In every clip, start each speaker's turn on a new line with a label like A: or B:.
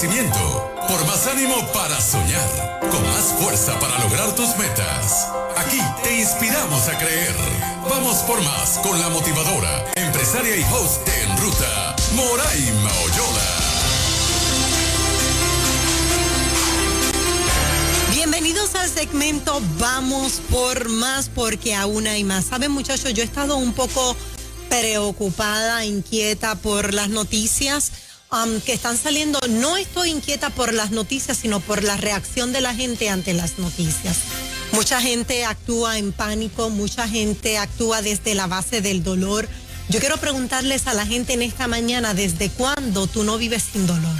A: conocimiento, por más ánimo para soñar, con más fuerza para lograr tus metas. Aquí te inspiramos a creer. Vamos por más con la motivadora, empresaria y host de En Ruta, Moraima Oyola.
B: Bienvenidos al segmento Vamos por Más, porque aún hay más. Saben, muchachos, yo he estado un poco preocupada, inquieta por las noticias que están saliendo. No estoy inquieta por las noticias, sino por la reacción de la gente ante las noticias. Mucha gente actúa en pánico, mucha gente actúa desde la base del dolor. Yo quiero preguntarles a la gente en esta mañana, ¿desde cuándo tú no vives sin dolor?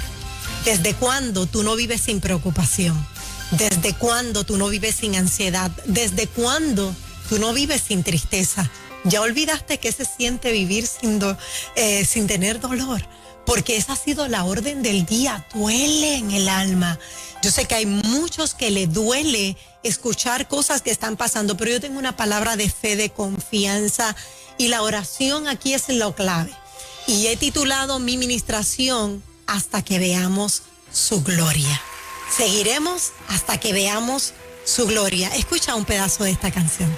B: ¿Desde cuándo tú no vives sin preocupación? ¿Desde cuándo tú no vives sin ansiedad? ¿Desde cuándo tú no vives sin tristeza? ¿Ya olvidaste qué se siente vivir sin tener dolor? Porque esa ha sido la orden del día. Duele en el alma. Yo sé que hay muchos que le duele escuchar cosas que están pasando, pero yo tengo una palabra de fe, de confianza, y la oración aquí es lo clave. Y he titulado mi ministración Hasta que veamos su gloria. Seguiremos hasta que veamos su gloria. Escucha un pedazo de esta canción.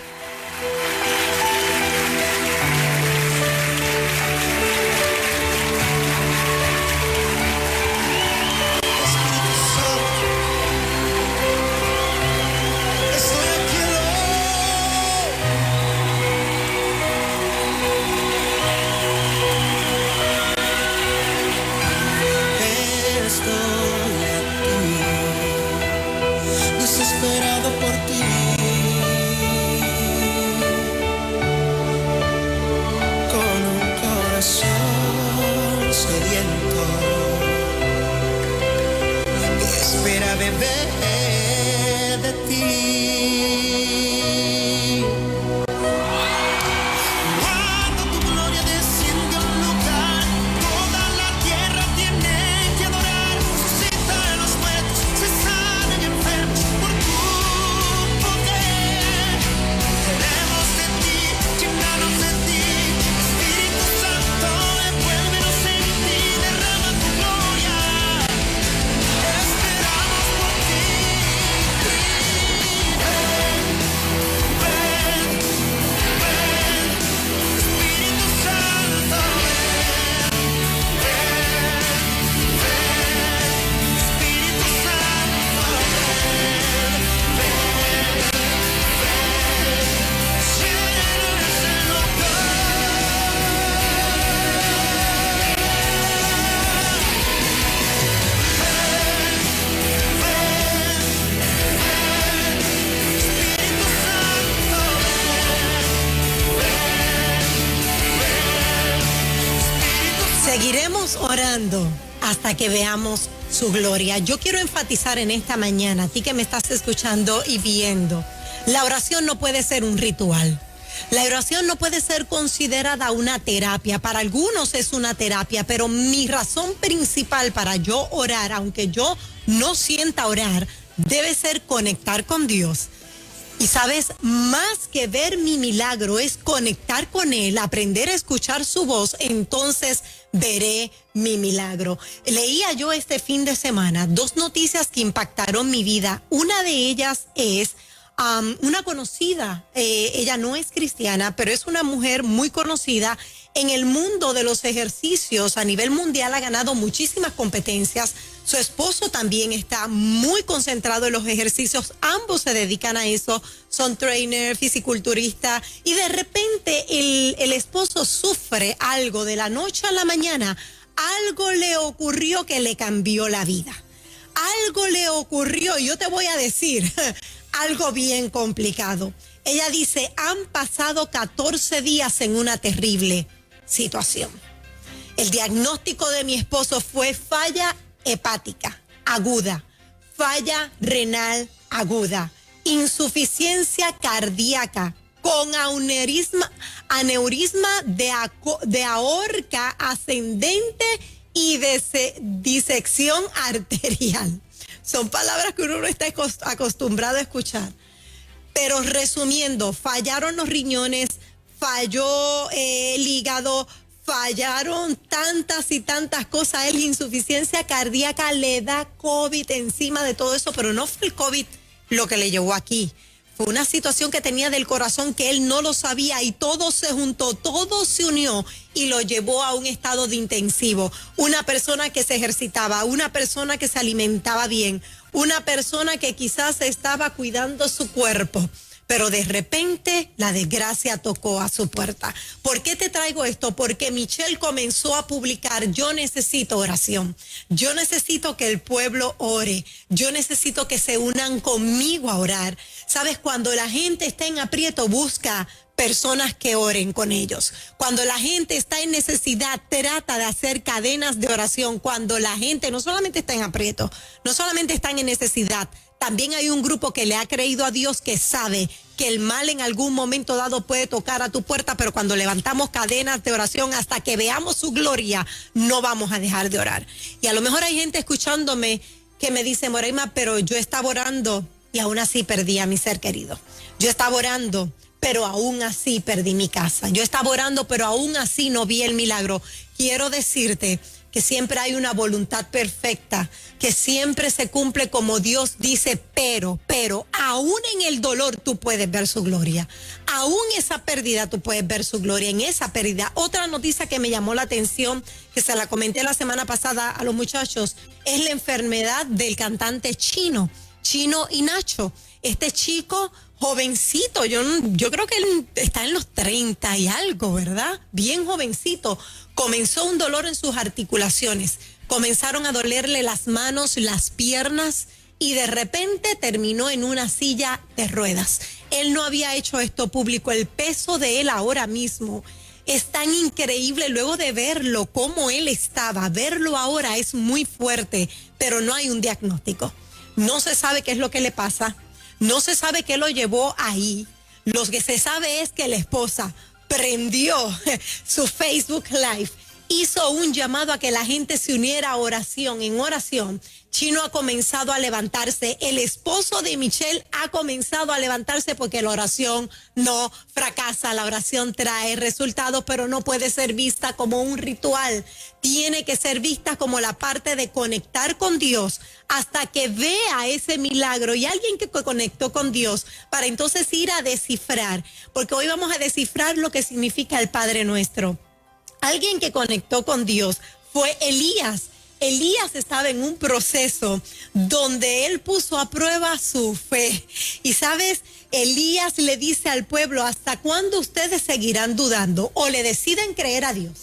C: Desesperado por ti, con un corazón sediento que espera beber de ti. Cuando tu gloria desciende a un lugar, toda la tierra tiene que adorar. Resucita a los muertos, se sanan enfermos por tu poder. Queremos de ti, llenarnos de ti. Espíritu Santo, envuélvenos en ti, derrama tu gloria. Esperamos por ti. Espíritu Santo, Espíritu Santo,
B: Seguiremos orando hasta que veamos su gloria. Yo quiero enfatizar en esta mañana, a ti que me estás escuchando y viendo, la oración no puede ser un ritual. La oración no puede ser considerada una terapia. Para algunos es una terapia, pero mi razón principal para yo orar, aunque yo no sienta orar, debe ser conectar con Dios. Y sabes, más que ver mi milagro es conectar con Él, aprender a escuchar su voz, entonces veré mi milagro. Leía yo este fin de semana 2 noticias que impactaron mi vida. Una de ellas es una conocida, ella no es cristiana, pero es una mujer muy conocida en el mundo de los ejercicios a nivel mundial, ha ganado muchísimas competencias. Su esposo también está muy concentrado en los ejercicios, ambos se dedican a eso, son trainer, fisiculturista, y de repente el esposo sufre algo de la noche a la mañana, algo le ocurrió que le cambió la vida. Algo le ocurrió, y yo te voy a decir, algo bien complicado. Ella dice, han pasado 14 días en una terrible situación. El diagnóstico de mi esposo fue falla hepática aguda, falla renal aguda, insuficiencia cardíaca con aneurisma de aorta ascendente y disección arterial. Son palabras que uno no está acostumbrado a escuchar. Pero resumiendo, fallaron los riñones, falló el hígado, fallaron tantas y tantas cosas. Él, insuficiencia cardíaca, le da COVID encima de todo eso, pero no fue el COVID lo que le llevó aquí. Fue una situación que tenía del corazón que él no lo sabía y todo se juntó, todo se unió y lo llevó a un estado de intensivo. Una persona que se ejercitaba, una persona que se alimentaba bien, una persona que quizás estaba cuidando su cuerpo. Pero de repente la desgracia tocó a su puerta. ¿Por qué te traigo esto? Porque Michelle comenzó a publicar: yo necesito oración, yo necesito que el pueblo ore, yo necesito que se unan conmigo a orar. ¿Sabes? Cuando la gente está en aprieto, busca personas que oren con ellos. Cuando la gente está en necesidad, trata de hacer cadenas de oración. Cuando la gente no solamente está en aprieto, no solamente están en necesidad, también hay un grupo que le ha creído a Dios, que sabe que el mal en algún momento dado puede tocar a tu puerta, pero cuando levantamos cadenas de oración hasta que veamos su gloria, no vamos a dejar de orar. Y a lo mejor hay gente escuchándome que me dice: Moreima, pero yo estaba orando y aún así perdí a mi ser querido. Yo estaba orando, pero aún así perdí mi casa. Yo estaba orando, pero aún así no vi el milagro. Quiero decirte que siempre hay una voluntad perfecta, que siempre se cumple como Dios dice, pero, aún en el dolor tú puedes ver su gloria. Aún esa pérdida tú puedes ver su gloria, en esa pérdida. Otra noticia que me llamó la atención, que se la comenté la semana pasada a los muchachos, es la enfermedad del cantante Chino y Nacho. Este chico jovencito, yo creo que él está en los 30 y algo, ¿verdad? Bien jovencito. Comenzó un dolor en sus articulaciones, comenzaron a dolerle las manos, las piernas y de repente terminó en una silla de ruedas. Él no había hecho esto público. El peso de él ahora mismo es tan increíble luego de verlo como él estaba. Verlo ahora es muy fuerte, pero no hay un diagnóstico. No se sabe qué es lo que le pasa, no se sabe qué lo llevó ahí. Lo que se sabe es que la esposa prendió su Facebook Live, hizo un llamado a que la gente se uniera a oración. En oración, Chino ha comenzado a levantarse. El esposo de Michelle ha comenzado a levantarse, porque la oración no fracasa. La oración trae resultados, pero no puede ser vista como un ritual. Tiene que ser vista como la parte de conectar con Dios hasta que vea ese milagro. Y alguien que conectó con Dios para entonces ir a descifrar, porque hoy vamos a descifrar lo que significa el Padre Nuestro. Alguien que conectó con Dios fue Elías. Elías estaba en un proceso donde él puso a prueba su fe. Y sabes, Elías le dice al pueblo: ¿hasta cuándo ustedes seguirán dudando? O le deciden creer a Dios,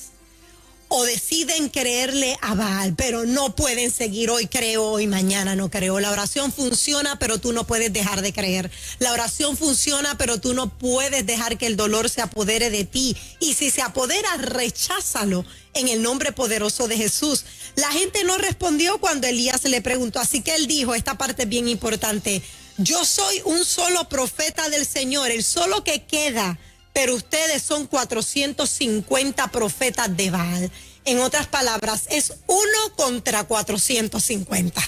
B: o deciden creerle a Baal, pero no pueden seguir hoy creo, hoy mañana no creo. La oración funciona, pero tú no puedes dejar de creer. La oración funciona, pero tú no puedes dejar que el dolor se apodere de ti. Y si se apodera, recházalo en el nombre poderoso de Jesús. La gente no respondió cuando Elías le preguntó, así que él dijo, esta parte es bien importante: yo soy un solo profeta del Señor, el solo que queda, pero ustedes son 450 profetas de Baal. En otras palabras, es 1 contra 450.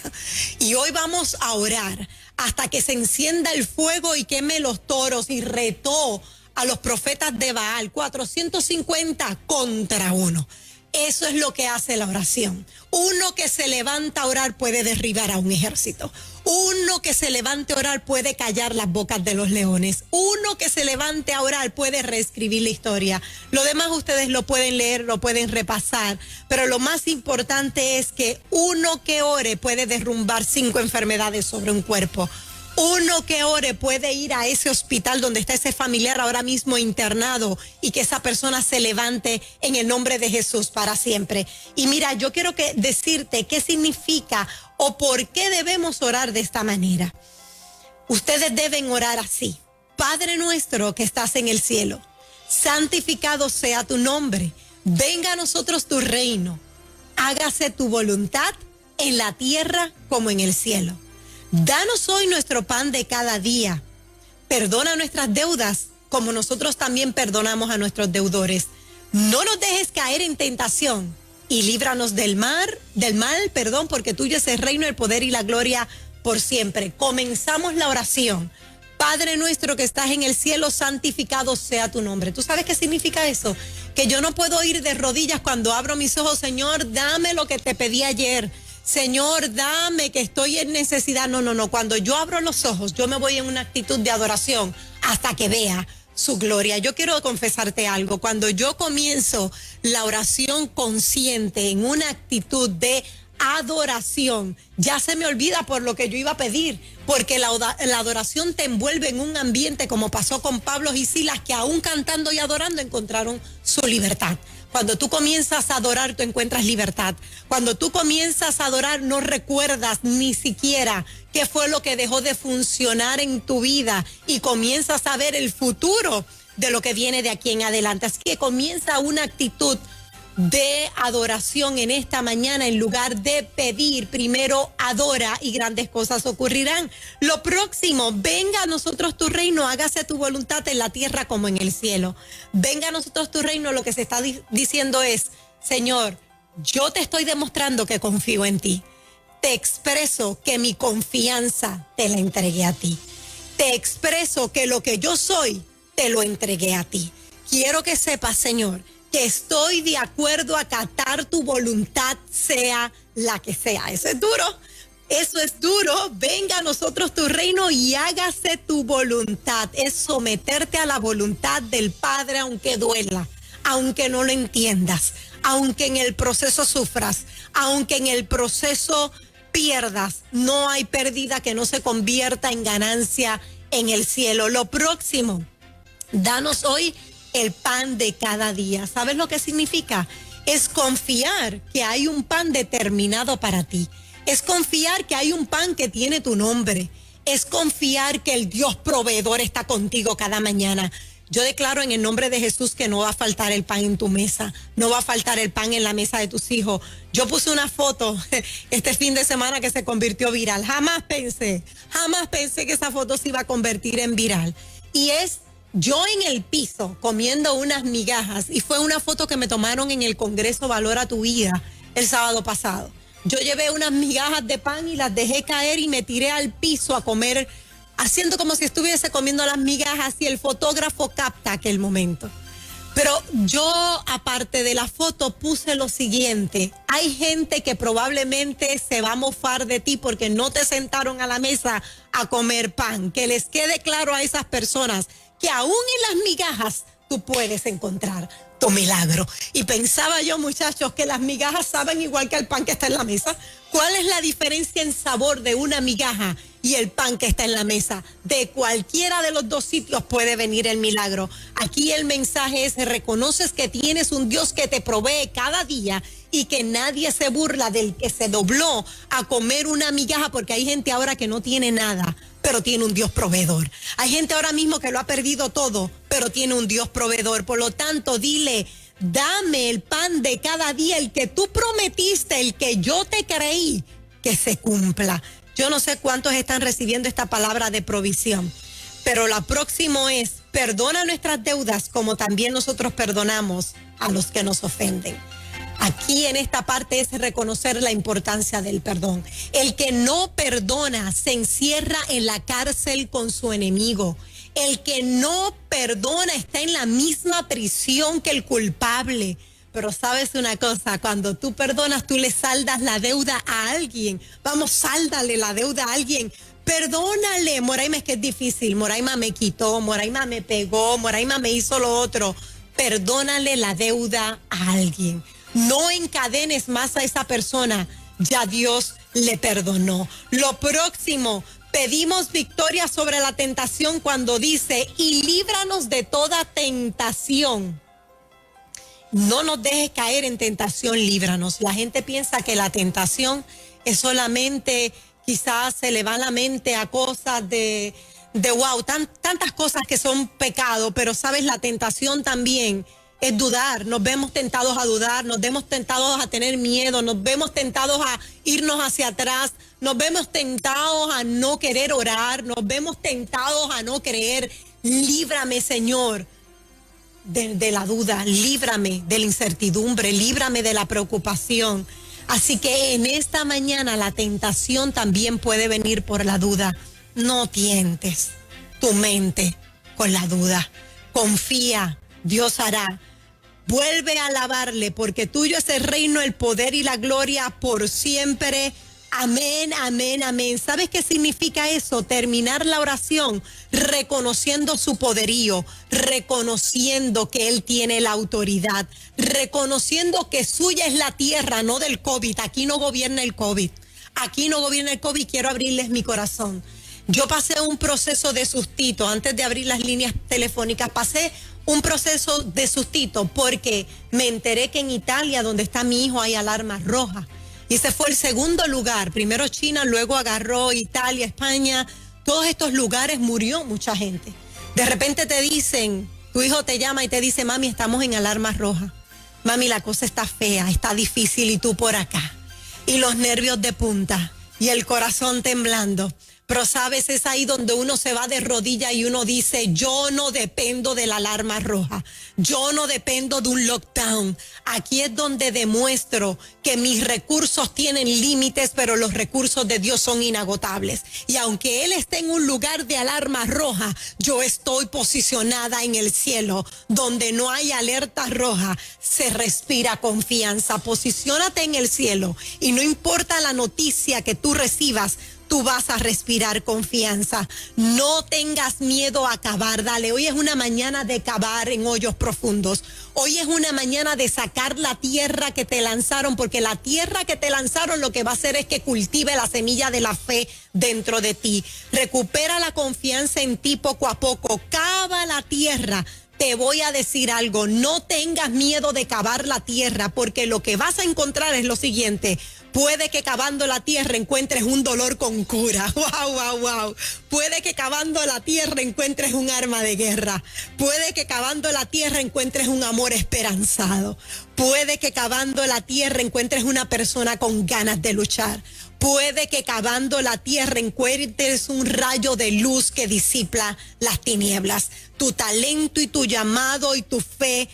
B: Y hoy vamos a orar hasta que se encienda el fuego y queme los toros. Y retó a los profetas de Baal, 450 contra 1. Eso es lo que hace la oración. Uno que se levanta a orar puede derribar a un ejército. Uno que se levante a orar puede callar las bocas de los leones. Uno que se levante a orar puede reescribir la historia. Lo demás ustedes lo pueden leer, lo pueden repasar. Pero lo más importante es que uno que ore puede derrumbar 5 enfermedades sobre un cuerpo. Uno que ore puede ir a ese hospital donde está ese familiar ahora mismo internado y que esa persona se levante en el nombre de Jesús para siempre. Y mira, yo quiero decirte qué significa o por qué debemos orar de esta manera. Ustedes deben orar así: Padre nuestro que estás en el cielo, santificado sea tu nombre. Venga a nosotros tu reino. Hágase tu voluntad en la tierra como en el cielo. Danos hoy nuestro pan de cada día. Perdona nuestras deudas como nosotros también perdonamos a nuestros deudores. No nos dejes caer en tentación y líbranos del mal, porque tuyo es el reino, el poder y la gloria por siempre. Comenzamos la oración Padre nuestro que estás en el cielo, santificado sea tu nombre. ¿Tú sabes qué significa eso? Que yo no puedo ir de rodillas cuando abro mis ojos. Señor, dame lo que te pedí ayer. Señor, dame que estoy en necesidad. No. Cuando yo abro los ojos, yo me voy en una actitud de adoración hasta que vea su gloria. Yo quiero confesarte algo. Cuando yo comienzo la oración consciente en una actitud de adoración, ya se me olvida por lo que yo iba a pedir, porque la adoración te envuelve en un ambiente como pasó con Pablo y Silas, que aún cantando y adorando encontraron su libertad. Cuando tú comienzas a adorar, tú encuentras libertad. Cuando tú comienzas a adorar, no recuerdas ni siquiera qué fue lo que dejó de funcionar en tu vida y comienzas a ver el futuro de lo que viene de aquí en adelante. Así que comienza una actitud de adoración en esta mañana. En lugar de pedir, primero adora y grandes cosas ocurrirán. Lo próximo, venga a nosotros tu reino, hágase tu voluntad en la tierra como en el cielo. Venga a nosotros tu reino, lo que se está diciendo es, Señor, yo te estoy demostrando que confío en ti. Te expreso que mi confianza te la entregué a ti. Te expreso que lo que yo soy, te lo entregué a ti. Quiero que sepas, Señor, que estoy de acuerdo a acatar tu voluntad, sea la que sea. Eso es duro. Eso es duro. Venga a nosotros tu reino y hágase tu voluntad. Es someterte a la voluntad del Padre, aunque duela, aunque no lo entiendas, aunque en el proceso sufras, aunque en el proceso pierdas. No hay pérdida que no se convierta en ganancia en el cielo. Lo próximo, danos hoy el pan de cada día. ¿Sabes lo que significa? Es confiar que hay un pan determinado para ti. Es confiar que hay un pan que tiene tu nombre. Es confiar que el Dios proveedor está contigo cada mañana. Yo declaro en el nombre de Jesús que no va a faltar el pan en tu mesa, no va a faltar el pan en la mesa de tus hijos. Yo puse una foto este fin de semana que se convirtió viral. Jamás pensé que esa foto se iba a convertir en viral. Y es yo en el piso comiendo unas migajas, y fue una foto que me tomaron en el Congreso Valora tu Vida el sábado pasado. Yo llevé unas migajas de pan y las dejé caer y me tiré al piso a comer, haciendo como si estuviese comiendo las migajas, y el fotógrafo capta aquel momento. Pero yo, aparte de la foto, puse lo siguiente: hay gente que probablemente se va a mofar de ti porque no te sentaron a la mesa a comer pan. Que les quede claro a esas personas que aún en las migajas tú puedes encontrar tu milagro. Y pensaba yo, muchachos, que las migajas saben igual que el pan que está en la mesa. ¿Cuál es la diferencia en sabor de una migaja y el pan que está en la mesa? De cualquiera de los dos sitios puede venir el milagro. Aquí el mensaje es: reconoces que tienes un Dios que te provee cada día y que nadie se burla del que se dobló a comer una migaja, porque hay gente ahora que no tiene nada, pero tiene un Dios proveedor. Hay gente ahora mismo que lo ha perdido todo, pero tiene un Dios proveedor. Por lo tanto, dile: dame el pan de cada día, el que tú prometiste, el que yo te creí, que se cumpla. Yo no sé cuántos están recibiendo esta palabra de provisión, pero la próxima es: perdona nuestras deudas como también nosotros perdonamos a los que nos ofenden. Aquí en esta parte es reconocer la importancia del perdón. El que no perdona se encierra en la cárcel con su enemigo. El que no perdona está en la misma prisión que el culpable. Pero sabes una cosa, cuando tú perdonas, tú le saldas la deuda a alguien. Vamos, sáldale la deuda a alguien. Perdónale. Moraima, es que es difícil. Moraima me quitó, Moraima me pegó, Moraima me hizo lo otro. Perdónale la deuda a alguien. No encadenes más a esa persona. Ya Dios le perdonó. Lo próximo, pedimos victoria sobre la tentación cuando dice: y líbranos de toda tentación. No nos dejes caer en tentación, líbranos. La gente piensa que la tentación es solamente, quizás se le va la mente a cosas de wow, tantas cosas que son pecado, pero sabes, la tentación también es dudar. Nos vemos tentados a dudar, nos vemos tentados a tener miedo, nos vemos tentados a irnos hacia atrás, nos vemos tentados a no querer orar, nos vemos tentados a no creer. Líbrame, Señor, de la duda, líbrame de la incertidumbre, líbrame de la preocupación. Así que en esta mañana la tentación también puede venir por la duda. No tientes, tu mente con la duda. Confía, Dios hará. Vuelve a alabarle, porque tuyo es el reino, el poder y la gloria por siempre. Amén, amén, amén. ¿Sabes qué significa eso? Terminar la oración reconociendo su poderío, reconociendo que Él tiene la autoridad, reconociendo que suya es la tierra, no del COVID. Aquí no gobierna el COVID. Aquí no gobierna el COVID. Quiero abrirles mi corazón. Yo pasé un proceso de sustito antes de abrir las líneas telefónicas. Pasé un proceso de sustito porque me enteré que en Italia, donde está mi hijo, hay alarmas rojas. Y ese fue el segundo lugar. Primero China, luego agarró Italia, España. Todos estos lugares murió mucha gente. De repente te dicen, tu hijo te llama y te dice, mami, estamos en alarmas rojas. Mami, la cosa está fea, está difícil y tú por acá. Y los nervios de punta y el corazón temblando. Pero sabes, es ahí donde uno se va de rodillas y uno dice, yo no dependo de la alarma roja, yo no dependo de un lockdown. Aquí es donde demuestro que mis recursos tienen límites, pero los recursos de Dios son inagotables. Y aunque Él esté en un lugar de alarma roja, yo estoy posicionada en el cielo, donde no hay alerta roja, se respira confianza. Posiciónate en el cielo y no importa la noticia que tú recibas, tú vas a respirar confianza. No tengas miedo a cavar. Dale, hoy es una mañana de cavar en hoyos profundos. Hoy es una mañana de sacar la tierra que te lanzaron, porque la tierra que te lanzaron lo que va a hacer es que cultive la semilla de la fe dentro de ti. Recupera la confianza en ti poco a poco. Cava la tierra. Te voy a decir algo, no tengas miedo de cavar la tierra, porque lo que vas a encontrar es lo siguiente. Puede que cavando la tierra encuentres un dolor con cura. Wow, wow, wow. Puede que cavando la tierra encuentres un arma de guerra. Puede que cavando la tierra encuentres un amor esperanzado. Puede que cavando la tierra encuentres una persona con ganas de luchar. Puede que cavando la tierra encuentres un rayo de luz que disipa las tinieblas. Tu talento y tu llamado y tu fe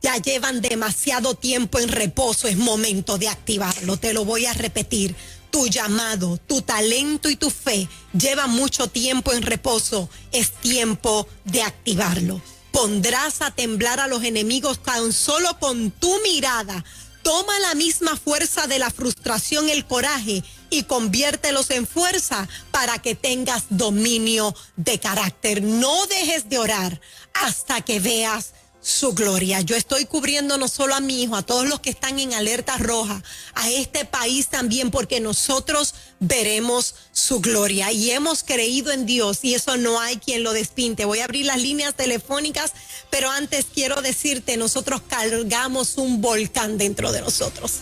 B: ya llevan demasiado tiempo en reposo. Es momento de activarlo. Te lo voy a repetir. Tu llamado, tu talento y tu fe llevan mucho tiempo en reposo. Es tiempo de activarlo. Pondrás a temblar a los enemigos tan solo con tu mirada. Toma la misma fuerza de la frustración, el coraje, y conviértelos en fuerza para que tengas dominio de carácter. No dejes de orar hasta que veas su gloria. Yo estoy cubriendo no solo a mi hijo, a todos los que están en alerta roja, a este país también, porque nosotros veremos su gloria y hemos creído en Dios y eso no hay quien lo despinte. Voy a abrir las líneas telefónicas, pero antes quiero decirte, nosotros cargamos un volcán dentro de nosotros.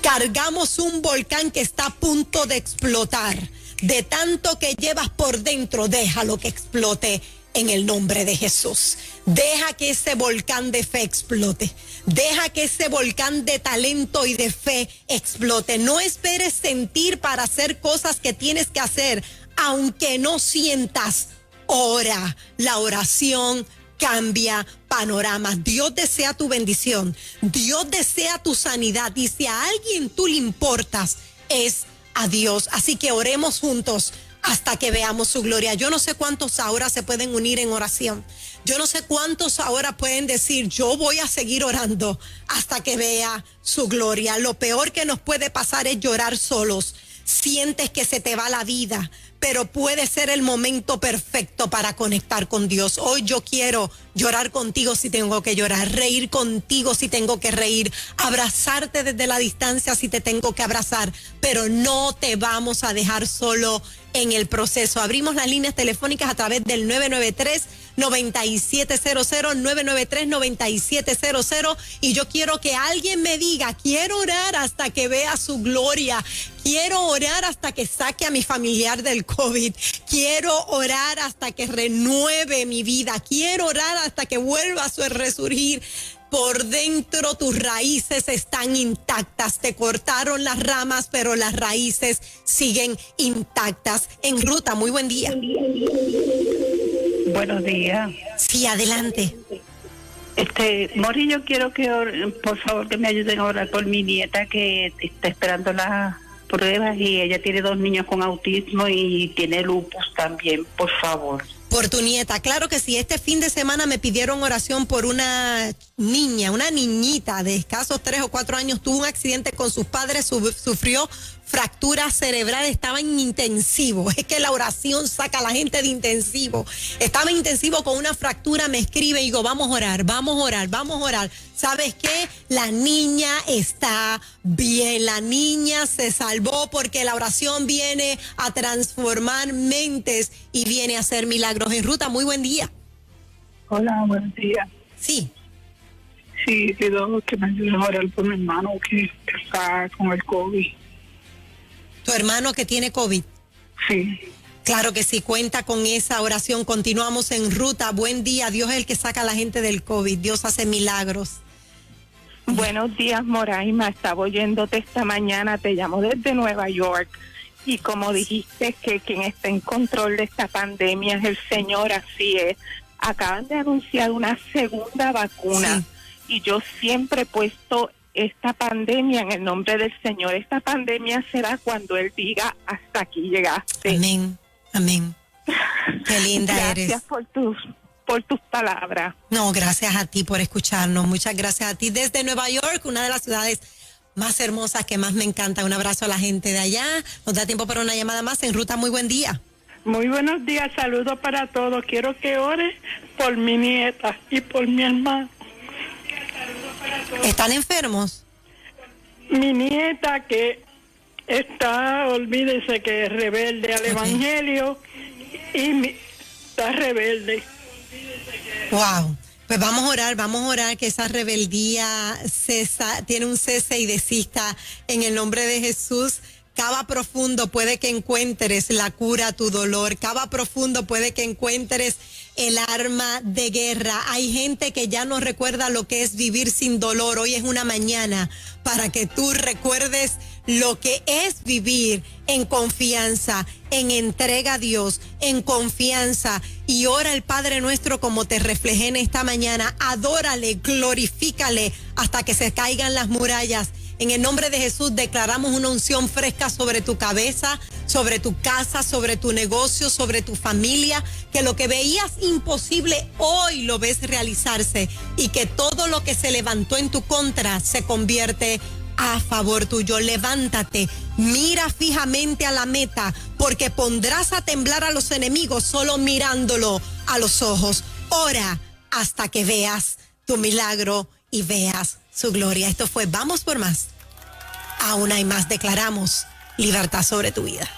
B: Cargamos un volcán que está a punto de explotar. De tanto que llevas por dentro, déjalo que explote en el nombre de Jesús. Deja que ese volcán de fe explote. Deja que ese volcán de talento y de fe explote. No esperes sentir para hacer cosas que tienes que hacer, aunque no sientas. Ora. La oración cambia panoramas. Dios desea tu bendición. Dios desea tu sanidad. Y si a alguien tú le importas, es a Dios. Así que oremos juntos hasta que veamos su gloria. Yo no sé cuántos ahora se pueden unir en oración. Yo no sé cuántos ahora pueden decir, yo voy a seguir orando hasta que vea su gloria. Lo peor que nos puede pasar es llorar solos. Sientes que se te va la vida, pero puede ser el momento perfecto para conectar con Dios. Hoy yo quiero llorar contigo si tengo que llorar, reír contigo si tengo que reír, abrazarte desde la distancia si te tengo que abrazar, pero no te vamos a dejar solo en el proceso. Abrimos las líneas telefónicas a través del 993-9700, 993-9700, y yo quiero que alguien me diga, quiero orar hasta que vea su gloria, quiero orar hasta que saque a mi familiar del COVID, quiero orar hasta que renueve mi vida, quiero orar hasta que vuelva a su resurgir. Por dentro tus raíces están intactas. Te cortaron las ramas, pero las raíces siguen intactas. En ruta, muy buen día.
D: Buenos días.
B: Sí, adelante.
D: Mori, yo quiero que, por favor, que me ayuden a orar por mi nieta que está esperando las pruebas y ella tiene 2 niños con autismo y tiene lupus también, por favor.
B: Por tu nieta, claro que sí. Este fin de semana me pidieron oración por una niñita de escasos 3 o 4 años, tuvo un accidente con sus padres, sufrió fractura cerebral, estaba en intensivo. Es que la oración saca a la gente de intensivo. Estaba en intensivo con una fractura, me escribe y digo, vamos a orar, vamos a orar, vamos a orar. ¿Sabes qué? La niña está bien, la niña se salvó porque la oración viene a transformar mentes y viene a hacer milagros. En Ruta, muy buen día.
E: Hola, buenos días.
B: Sí.
E: Sí, pido que me ayuden a orar por mi hermano que está con el COVID.
B: ¿Tu hermano que tiene COVID?
E: Sí.
B: Claro que sí, cuenta con esa oración. Continuamos en Ruta. Buen día. Dios es el que saca a la gente del COVID. Dios hace milagros.
F: Buenos días, Moraima. Estaba oyéndote esta mañana. Te llamo desde Nueva York. Y como dijiste que quien está en control de esta pandemia es el Señor, así es. Acaban de anunciar una segunda vacuna. Sí. Y yo siempre he puesto esta pandemia en el nombre del Señor. Esta pandemia será cuando Él diga, hasta aquí llegaste.
B: Amén, amén. Qué linda eres.
F: Gracias por tus palabras.
B: No, gracias a ti por escucharnos. Muchas gracias a ti. Desde Nueva York, una de las ciudades más hermosas que más me encanta. Un abrazo a la gente de allá. Nos da tiempo para una llamada más. En Ruta, muy buen día.
E: Muy buenos días, saludos para todos. Quiero que ore por mi nieta y por mi hermano.
B: ¿Están enfermos?
E: Mi nieta que está, olvídese que es rebelde al Evangelio y está rebelde.
B: Wow. Pues vamos a orar que esa rebeldía tiene un cese y desista en el nombre de Jesús. Cava profundo, puede que encuentres la cura a tu dolor. Cava profundo, puede que encuentres el arma de guerra. Hay gente que ya no recuerda lo que es vivir sin dolor. Hoy es una mañana para que tú recuerdes lo que es vivir en confianza, en entrega a Dios, en confianza. Y ora al Padre Nuestro como te reflejé en esta mañana. Adórale, glorifícale hasta que se caigan las murallas. En el nombre de Jesús declaramos una unción fresca sobre tu cabeza, sobre tu casa, sobre tu negocio, sobre tu familia, que lo que veías imposible hoy lo ves realizarse y que todo lo que se levantó en tu contra se convierte a favor tuyo. Levántate, mira fijamente a la meta, porque pondrás a temblar a los enemigos solo mirándolo a los ojos. Ora hasta que veas tu milagro y veas su gloria. Esto fue Vamos por Más. Aún hay más. Declaramos libertad sobre tu vida.